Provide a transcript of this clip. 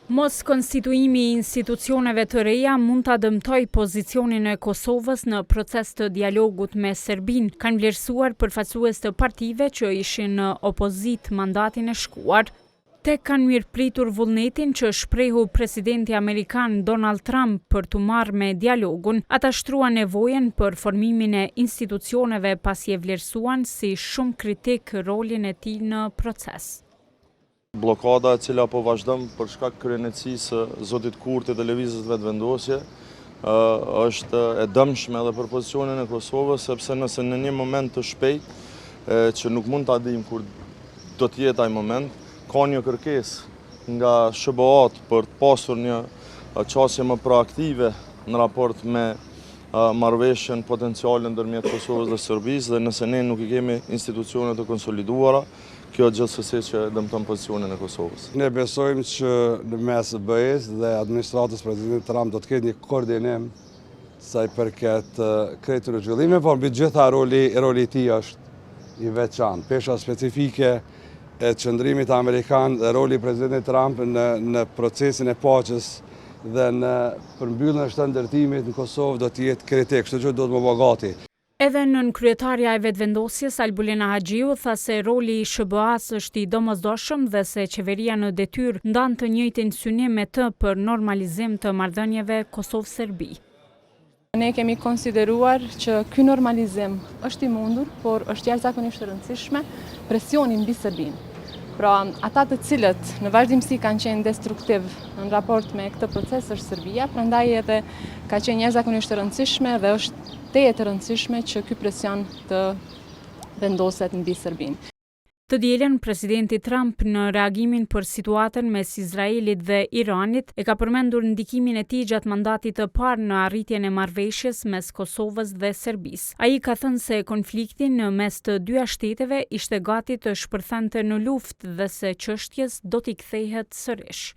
Mos konstituimi i institucioneve të reja mund ta dëmtojë pozicionin e Kosovës në proces të dialogut me Serbinë, kanë vlerësuar përfaqësues të partive që ishin në opozitë mandatin e shkuar. Tek kanë mirëpritur vullnetin që shprehu presidenti amerikan Donald Trump për t'u marrë me dialogun, ata shtruan nevojën për formimin e institucioneve pasi e vlerësuan si shumë kritik rolin e tij në proces. Blokada e cila po vazhdon për shkak kryenësisë së zotit Kurti të lëvizjes vetëvendosje është e dëmshme edhe për pozicionin e Kosovës, sepse nëse në një moment të shpejtë që nuk mund ta dimë kur do të jetë ai moment, ka një kërkesë nga SBA-t për të pasur një qasje më proaktive në raport me marrëveshjen potenciale ndërmjet Kosovës dhe Serbisë, dhe nëse ne nuk i kemi institucione të konsoliduara, kjo gjithsesi që dëmton pozicionin e Kosovës. Ne besojmë që në mes BE-s dhe administratës presidentit Trump do të ketë një koordinim sa i përket krejtë rrugëllime, por mbi gjitha roli i tij është i veçantë. Pesha specifike e qëndrimit amerikan dhe roli i presidentit Trump në procesin e paqes dhe në përmbylljen e shëndërtimit në Kosovë do të jetë kritik, kështu që do të më bëj gati. Edhe nën kryetarja e vetëvendosjes, Albulena Haxhiu tha se roli i SBA-s është i domosdoshëm dhe se qeveria në detyrë ndan të njëjtin synim me të për normalizim të marrëdhënieve Kosovë-Serbi. Ne kemi konsideruar që ky normalizim është i mundur, por është jashtëzakonisht e rëndësishme presioni mbi Serbinë. Pra, ata të cilët në vazhdimsi kanë qenë destruktiv në raport me këtë proces është Serbia, prandaj edhe ka qenë jashtëzakonisht e rëndësishme dhe është tejet e rëndësishme që ky presion të vendoset mbi Serbinë. Të dielën, presidenti Trump në reagimin për situatën mes Izraelit dhe Iranit e ka përmendur ndikimin e tij gjatë mandatit të parë në arritjen e marrëveshjes mes Kosovës dhe Serbisë. Ai ka thënë se konflikti në mes të dyja shteteve ishte gati të shpërthente në luftë dhe se çështjes do t'i kthehet sërish.